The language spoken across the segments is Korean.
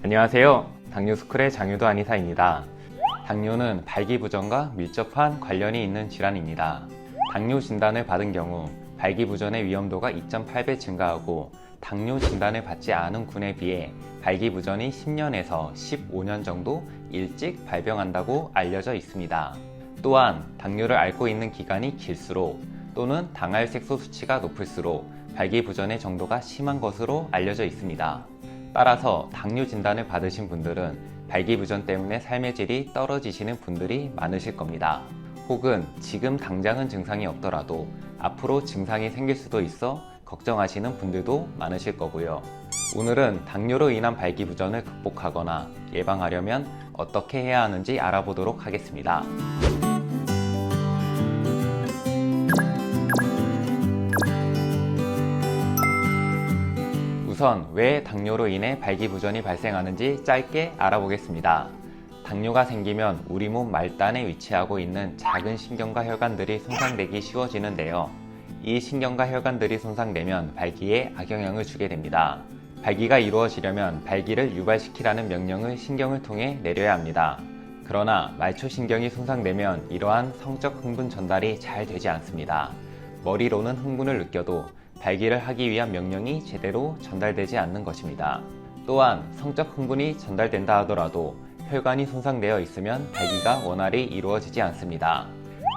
안녕하세요. 당뇨스쿨의 장유도 한의사입니다. 당뇨는 발기부전과 밀접한 관련이 있는 질환입니다. 당뇨 진단을 받은 경우 발기부전의 위험도가 2.8배 증가하고 당뇨 진단을 받지 않은 군에 비해 발기부전이 10년에서 15년 정도 일찍 발병한다고 알려져 있습니다. 또한 당뇨를 앓고 있는 기간이 길수록 또는 당알색소 수치가 높을수록 발기부전의 정도가 심한 것으로 알려져 있습니다. 따라서 당뇨 진단을 받으신 분들은 발기부전 때문에 삶의 질이 떨어지시는 분들이 많으실 겁니다. 혹은 지금 당장은 증상이 없더라도 앞으로 증상이 생길 수도 있어 걱정하시는 분들도 많으실 거고요. 오늘은 당뇨로 인한 발기부전을 극복하거나 예방하려면 어떻게 해야 하는지 알아보도록 하겠습니다. 우선 왜 당뇨로 인해 발기부전이 발생하는지 짧게 알아보겠습니다. 당뇨가 생기면 우리 몸 말단에 위치하고 있는 작은 신경과 혈관들이 손상되기 쉬워지는데요. 이 신경과 혈관들이 손상되면 발기에 악영향을 주게 됩니다. 발기가 이루어지려면 발기를 유발시키라는 명령을 신경을 통해 내려야 합니다. 그러나 말초신경이 손상되면 이러한 성적 흥분 전달이 잘 되지 않습니다. 머리로는 흥분을 느껴도 발기를 하기 위한 명령이 제대로 전달되지 않는 것입니다. 또한 성적 흥분이 전달된다 하더라도 혈관이 손상되어 있으면 발기가 원활히 이루어지지 않습니다.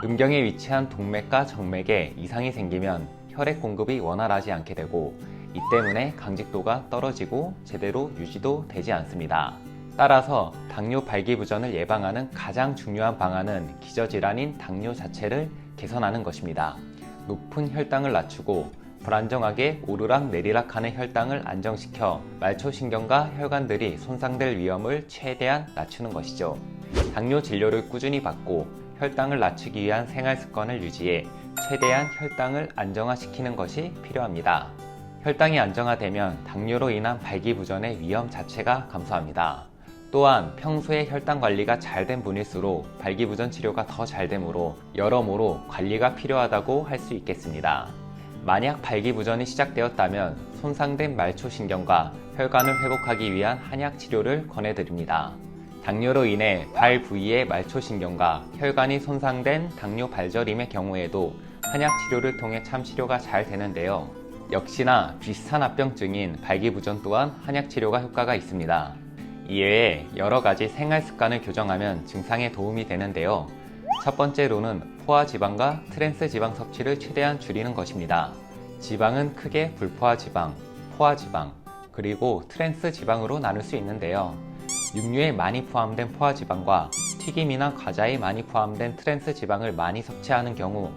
음경에 위치한 동맥과 정맥에 이상이 생기면 혈액 공급이 원활하지 않게 되고 이 때문에 강직도가 떨어지고 제대로 유지도 되지 않습니다. 따라서 당뇨 발기부전을 예방하는 가장 중요한 방안은 기저질환인 당뇨 자체를 개선하는 것입니다. 높은 혈당을 낮추고 불안정하게 오르락 내리락 하는 혈당을 안정시켜 말초신경과 혈관들이 손상될 위험을 최대한 낮추는 것이죠. 당뇨 진료를 꾸준히 받고 혈당을 낮추기 위한 생활 습관을 유지해 최대한 혈당을 안정화시키는 것이 필요합니다. 혈당이 안정화되면 당뇨로 인한 발기부전의 위험 자체가 감소합니다. 또한 평소에 혈당 관리가 잘 된 분일수록 발기부전 치료가 더 잘 되므로 여러모로 관리가 필요하다고 할 수 있겠습니다. 만약 발기부전이 시작되었다면 손상된 말초신경과 혈관을 회복하기 위한 한약 치료를 권해드립니다. 당뇨로 인해 발 부위의 말초신경과 혈관이 손상된 당뇨 발저림의 경우에도 한약 치료를 통해 참 치료가 잘 되는데요. 역시나 비슷한 합병증인 발기부전 또한 한약 치료가 효과가 있습니다. 이외에 여러 가지 생활 습관을 교정하면 증상에 도움이 되는데요. 첫 번째로는 포화 지방과 트랜스 지방 섭취를 최대한 줄이는 것입니다. 지방은 크게 불포화 지방, 포화 지방, 그리고 트랜스 지방으로 나눌 수 있는데요. 육류에 많이 포함된 포화 지방과 튀김이나 과자에 많이 포함된 트랜스 지방을 많이 섭취하는 경우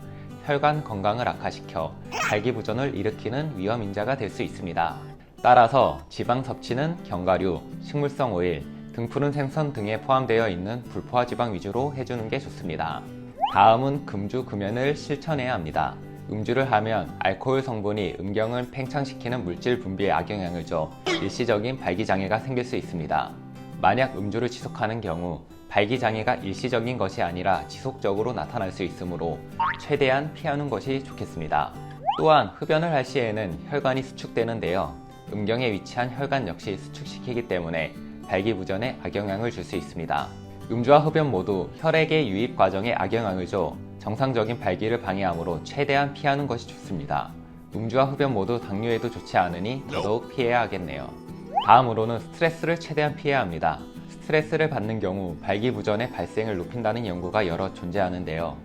혈관 건강을 악화시켜 발기부전을 일으키는 위험 인자가 될 수 있습니다. 따라서 지방 섭취는 견과류, 식물성 오일, 등푸른 생선 등에 포함되어 있는 불포화 지방 위주로 해주는 게 좋습니다. 다음은 금주 금연을 실천해야 합니다. 음주를 하면 알코올 성분이 음경을 팽창시키는 물질 분비에 악영향을 줘 일시적인 발기장애가 생길 수 있습니다. 만약 음주를 지속하는 경우 발기장애가 일시적인 것이 아니라 지속적으로 나타날 수 있으므로 최대한 피하는 것이 좋겠습니다. 또한 흡연을 할 시에는 혈관이 수축되는데요. 음경에 위치한 혈관 역시 수축시키기 때문에 발기부전에 악영향을 줄 수 있습니다. 음주와 흡연 모두 혈액의 유입 과정에 악영향을 줘 정상적인 발기를 방해하므로 최대한 피하는 것이 좋습니다. 음주와 흡연 모두 당뇨에도 좋지 않으니 더더욱 피해야 하겠네요. 다음으로는 스트레스를 최대한 피해야 합니다. 스트레스를 받는 경우 발기부전의 발생을 높인다는 연구가 여러 존재하는데요.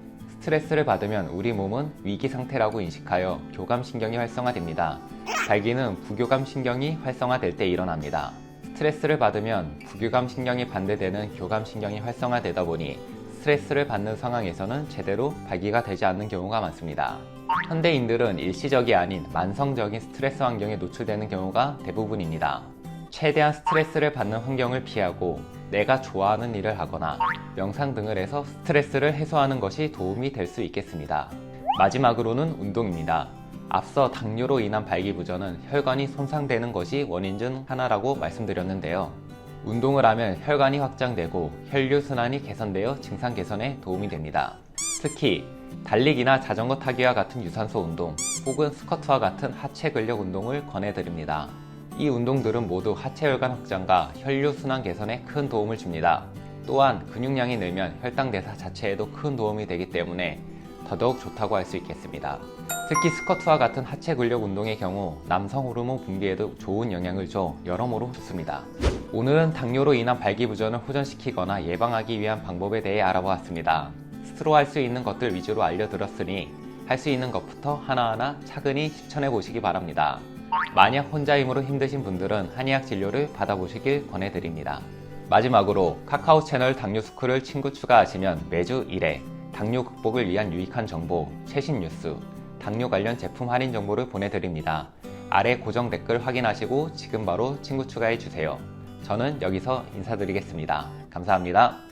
스트레스를 받으면 우리 몸은 위기 상태라고 인식하여 교감신경이 활성화됩니다. 발기는 부교감신경이 활성화될 때 일어납니다. 스트레스를 받으면 부교감신경이 반대되는 교감신경이 활성화되다 보니 스트레스를 받는 상황에서는 제대로 발기가 되지 않는 경우가 많습니다. 현대인들은 일시적이 아닌 만성적인 스트레스 환경에 노출되는 경우가 대부분입니다. 최대한 스트레스를 받는 환경을 피하고 내가 좋아하는 일을 하거나 명상 등을 해서 스트레스를 해소하는 것이 도움이 될 수 있겠습니다. 마지막으로는 운동입니다. 앞서 당뇨로 인한 발기부전은 혈관이 손상되는 것이 원인 중 하나라고 말씀드렸는데요. 운동을 하면 혈관이 확장되고 혈류순환이 개선되어 증상 개선에 도움이 됩니다. 특히 달리기나 자전거 타기와 같은 유산소 운동 혹은 스쿼트와 같은 하체 근력 운동을 권해드립니다. 이 운동들은 모두 하체 혈관 확장과 혈류순환 개선에 큰 도움을 줍니다. 또한 근육량이 늘면 혈당 대사 자체에도 큰 도움이 되기 때문에 더더욱 좋다고 할 수 있겠습니다. 특히 스쿼트와 같은 하체 근력 운동의 경우 남성 호르몬 분비에도 좋은 영향을 줘 여러모로 좋습니다. 오늘은 당뇨로 인한 발기부전을 호전시키거나 예방하기 위한 방법에 대해 알아보았습니다. 스스로 할 수 있는 것들 위주로 알려드렸으니 할 수 있는 것부터 하나하나 차근히 실천해 보시기 바랍니다. 만약 혼자 힘으로 힘드신 분들은 한의학 진료를 받아보시길 권해드립니다. 마지막으로 카카오 채널 당뇨스쿨을 친구 추가하시면 매주 1회 당뇨 극복을 위한 유익한 정보, 최신 뉴스, 당뇨 관련 제품 할인 정보를 보내드립니다. 아래 고정 댓글 확인하시고 지금 바로 친구 추가해 주세요. 저는 여기서 인사드리겠습니다. 감사합니다.